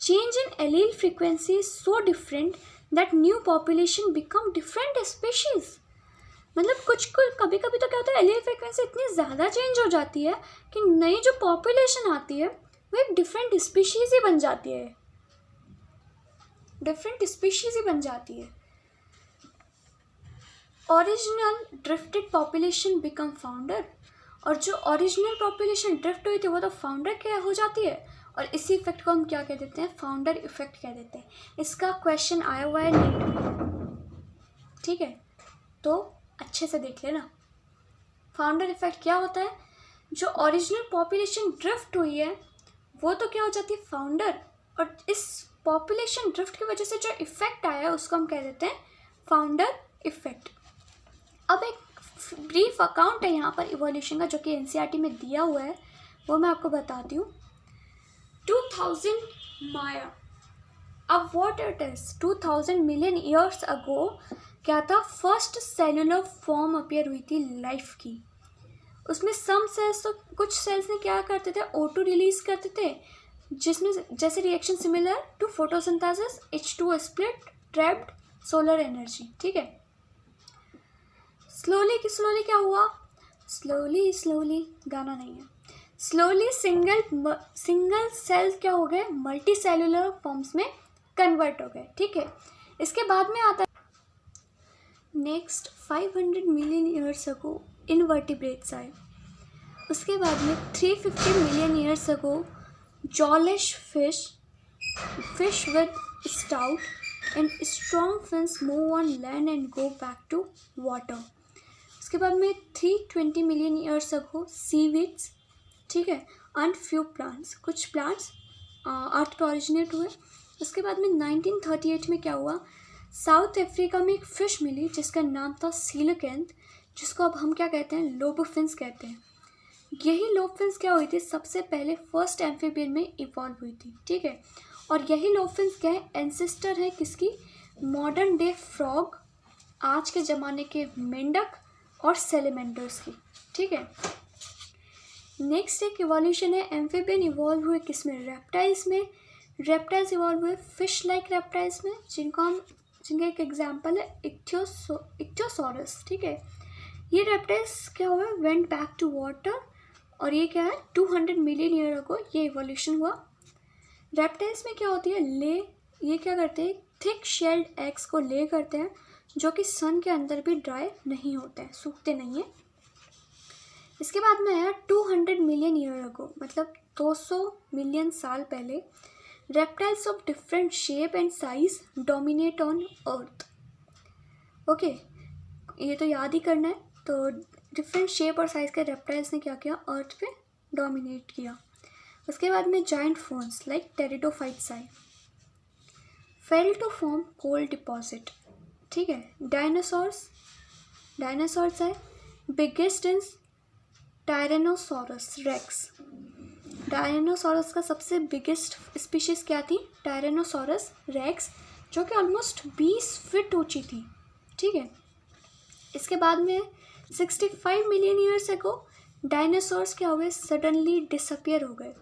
change in allele frequency is so different that new population become different species. मतलब कभी कभी तो क्या होता है, एलील फ्रीक्वेंसी इतनी ज़्यादा चेंज हो जाती है कि नई जो पॉपुलेशन आती है वो एक डिफरेंट स्पीशीज ही बन जाती है, डिफरेंट स्पीशीज ही बन जाती है। Original drifted population become founder, और जो ओरिजिनल पॉपुलेशन ड्रिफ्ट हुई थी वो तो फाउंडर क्या हो जाती है, और इसी इफेक्ट को हम क्या कह देते हैं, फाउंडर इफेक्ट कह देते हैं। इसका क्वेश्चन आया हुआ है नीट में, ठीक है, तो अच्छे से देख लेना। फाउंडर इफेक्ट क्या होता है, जो ओरिजिनल पॉपुलेशन ड्रिफ्ट हुई है वो तो क्या हो जाती है, फाउंडर, और इस पॉपुलेशन ड्रिफ्ट की वजह से जो इफेक्ट आया है उसको हम कह देते हैं फाउंडर इफेक्ट। अब एक ब्रीफ अकाउंट है यहाँ पर इवोल्यूशन का जो कि एनसीईआरटी में दिया हुआ है, वो मैं आपको बताती हूँ। 2000 माया, अब what it is, 2000 million years अगो क्या था, फर्स्ट सेलुलर फॉर्म अपीयर हुई थी लाइफ की। उसमें सम सेल्स, तो कुछ सेल्स ने क्या करते थे, O2 रिलीज करते थे, जिसमें जैसे reaction similar to photosynthesis, H2O split, trapped solar energy, ठीक है। स्लोली क्या हुआ, स्लोली गाना नहीं है, स्लोली सिंगल सेल क्या हो गए, मल्टी सेलुलर फॉर्म्स में कन्वर्ट हो गए, ठीक है। इसके बाद में आता है next 500 million years ago invertebrates आए। उसके बाद में 350 million years ago jawless fish with stout and strong fins move on land and go back to water. उसके बाद में 320 मिलियन ईयर्स अगो सीवीड्स, ठीक है, एंड फ्यू प्लांट्स, कुछ प्लांट्स अर्थ पे ऑरिजिनेट हुए। उसके बाद में 1938 में क्या हुआ, साउथ अफ्रीका में एक फ़िश मिली जिसका नाम था सीलोकेंथ, जिसको अब हम क्या कहते हैं, लोबोफिन्स कहते हैं। यही लोबोफिन्स क्या हुई थी, सबसे पहले फर्स्ट एम्फीबियन में इवॉल्व हुई थी, ठीक है। और यही लोबोफिन्स क्या है, एंसेस्टर है किसकी, मॉडर्न डे फ्रॉग, आज के ज़माने के मेंढक और सेलेमेंडर्स की, ठीक है। नेक्स्ट एक इवोल्यूशन है, एम्फीबियन इवॉल्व हुए किस में, रेप्टाइल्स में। रेप्टाइल्स इवॉल्व हुए फिश लाइक रेप्टाइल्स में, जिनका एक एग्जाम्पल है इक्थियोसॉरस, ठीक है। ये रेप्टाइल्स क्या हुआ, वेंट बैक टू वाटर, और ये क्या है 200 मिलियन ईयर अगो ये इवोल्यूशन हुआ। रेप्टाइल्स में क्या होती है, ये क्या करते हैं, थिक शेल्ड एग्स को ले करते हैं जो कि सन के अंदर भी ड्राई नहीं होते हैं, सूखते नहीं हैं। इसके बाद में आया 200 मिलियन ईयर अगो, मतलब 200 मिलियन साल पहले reptiles of different shape and size dominate on earth. Okay, ये तो याद ही करना है। तो डिफरेंट शेप और साइज के रेप्टाइल्स ने क्या किया, अर्थ पे डोमिनेट किया। उसके बाद में जाइंट फोन्स लाइक टेरिडोफाइट्स आए, fail to form coal deposit. ठीक है, डायनासोर्स आए, बिगेस्ट इन टायरेनोसोरस रेक्स। टायरेनोसोरस का सबसे बिगेस्ट स्पीशीज क्या थी, टायरेनोसोरस रेक्स, जो कि ऑलमोस्ट 20 फीट ऊंची थी। ठीक है, इसके बाद में 65 मिलियन ईयर्स अगो डायनासोर्स क्या हो गए, सडनली डिसअपियर हो गए।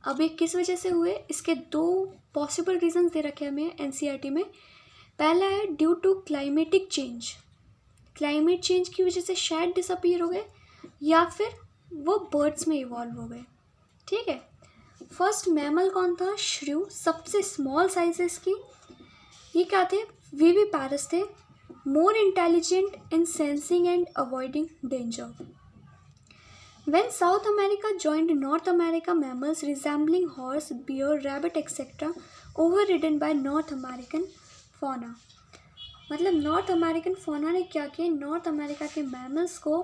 अब ये किस वजह से हुए, इसके 2 पॉसिबल रीजंस दे रखे हमें एनसीईआरटी में। पहला है due to climatic change, climate change की वजह से शायद डिसअपियर हो गए, या फिर वो बर्ड्स में इवॉल्व हो गए। ठीक है, फर्स्ट मैमल कौन था, श्रू, सबसे स्मॉल साइजेस की। ये क्या थे, विविपैरस थे, more intelligent in sensing and avoiding danger. When South America joined North America, mammals resembling horse, bear, rabbit etc. overridden by North American fauna। मतलब नॉर्थ अमेरिकन फाuna ने क्या किया, नॉर्थ अमेरिका के मैमल्स को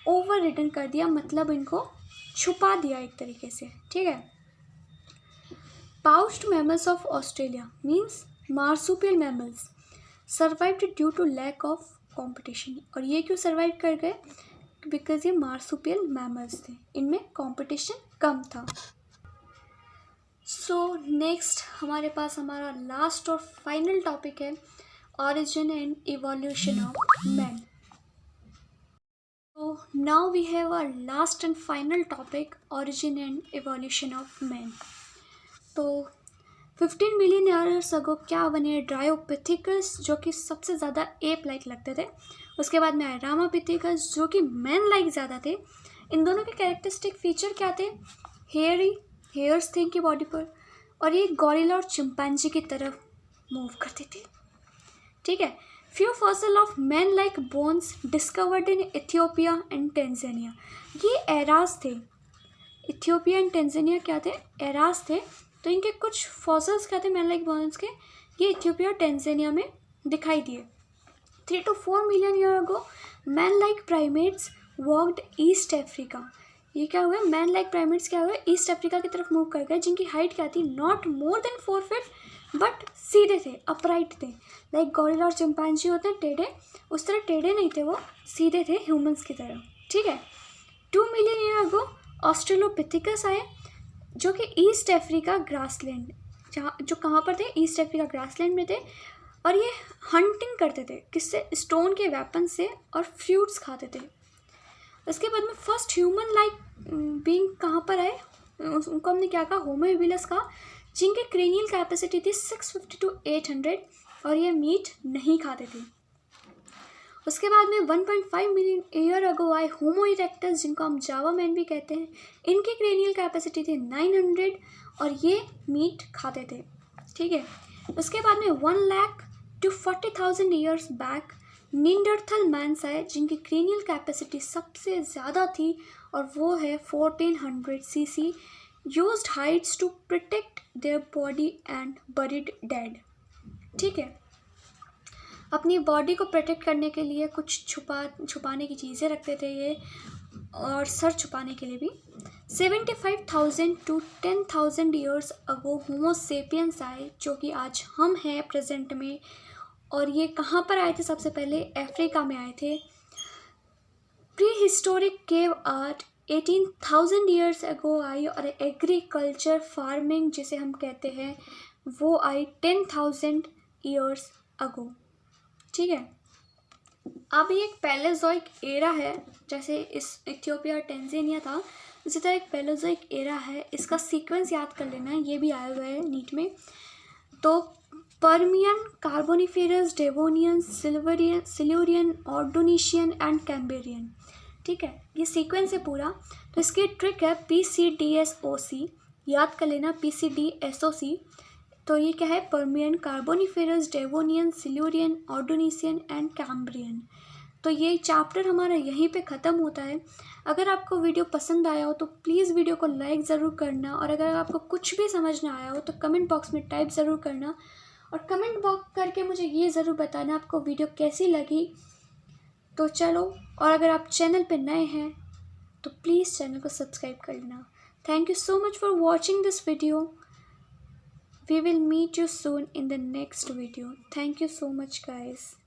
ओवररिडन कर दिया, मतलब इनको छुपा दिया एक तरीके से। ठीक है, pouched mammals of Australia means marsupial mammals survived due to lack of competition. और ये क्यों सर्वाइव कर गए, बिकॉज ये मार्सुपियल मैमल्स थे, इनमें कंपटीशन कम था। सो नेक्स्ट हमारे पास हमारा लास्ट और फाइनल टॉपिक है, origin and evolution of man. तो now we have our last and final topic, origin and evolution of man. तो 15 मिलियन ईयर्स अगो क्या बने, ड्रायोपिथेकस, जो कि सबसे ज़्यादा एप लाइक लगते थे। उसके बाद में आए रामापिथेकस, जो कि मैन लाइक ज़्यादा थे। इन दोनों के कैरेक्टरिस्टिक फीचर क्या थे, हेयर्स थे इनकी बॉडी पर, और ये गॉरिला और चिंपैंजी की तरफ मूव करते थे। ठीक है, few fossil of man like bones discovered in Ethiopia and Tanzania. ये एराज थे, इथियोपिया एंड टेंजानिया क्या थे, एराज थे। तो इनके कुछ फॉसिल्स क्या थे मैन लाइक बोन्स के, ये इथियोपिया और टेंजानिया में दिखाई दिए। 3 to 4 million year ago man like primates walked east Africa. ये क्या हुआ, मैन लाइक प्राइमेट्स क्या हुआ, ईस्ट अफ्रीका की तरफ मूव कर गए, जिनकी हाइट क्या थी, not more than 4 feet, but सीधे थे, अपराइट थे। लाइक गॉरिला और चिंपैंजी होते हैं टेढ़े, उस तरह टेढ़े नहीं थे, वो सीधे थे ह्यूमंस की तरह। ठीक है, 2 मिलियन ईयर अगो ऑस्ट्रेलोपिथेकस आए, जो कि ईस्ट अफ्रीका ग्रासलैंड, जो कहाँ पर थे, ईस्ट अफ्रीका ग्रासलैंड में थे। और ये हंटिंग करते थे, किससे, स्टोन के वेपन से, और फ्रूट्स खाते थे। उसके बाद में फर्स्ट ह्यूमन लाइक बीइंग कहाँ पर आए, उनको हमने क्या कहा, होमो हेबिलिस कहा, जिनके क्रेनियल कैपेसिटी थी 650 to 800, और ये मीट नहीं खाते थे। उसके बाद में 1.5 मिलियन ईयर अगो आए होमो इरेक्टस, जिनको हम जावा मैन भी कहते हैं। इनकी क्रेनियल कैपेसिटी थी 900, और ये मीट खाते थे। ठीक है, उसके बाद में 1 lakh to 40,000 years back Neanderthal mans आए, जिनकी क्रेनियल कैपेसिटी सबसे ज़्यादा थी, और वो है 1400 cc, used hides to protect their body and buried dead. ठीक है, अपनी बॉडी को प्रोटेक्ट करने के लिए कुछ छुपाने की चीज़ें रखते थे ये, और सर छुपाने के लिए भी। 75,000 to 10,000 years ago homo sapiens आए, जो कि आज हम हैं प्रेजेंट में। और ये कहाँ पर आए थे, सबसे पहले अफ्रीका में आए थे। Pre historic cave art 18,000 years ago आई, और एग्रीकल्चर फार्मिंग जिसे हम कहते हैं वो आई 10,000 ईयर्स अगो। ठीक है, अब ये एक पैलेजोइक एरा है, जैसे इस इथियोपिया और टेंजानिया था, उसी तरह एक पैलेजोइक एरा है। इसका सीक्वेंस याद कर लेना है, ये भी आया हुआ है नीट में। तो Permian, Carboniferous, Devonian, Silurian, Ordovician and Cambrian. ठीक है, ये सीक्वेंस है पूरा। तो इसकी ट्रिक है PCDSOC, याद कर लेना PCDSOC। तो ये क्या है, Permian, Carboniferous, Devonian, Silurian, Ordovician and Cambrian. तो ये चैप्टर हमारा यहीं पे ख़त्म होता है। अगर आपको वीडियो पसंद आया हो तो प्लीज़ वीडियो को लाइक ज़रूर करना, और अगर आपको कुछ भी समझ ना आया हो तो कमेंट बॉक्स में टाइप ज़रूर करना, और कमेंट बॉक्स करके मुझे ये ज़रूर बताना आपको वीडियो कैसी लगी। तो चलो, और अगर आप चैनल पे नए हैं तो प्लीज़ चैनल को सब्सक्राइब कर लेना। Thank you so much for watching this video. We will meet you soon in the next video. Thank you so much, guys.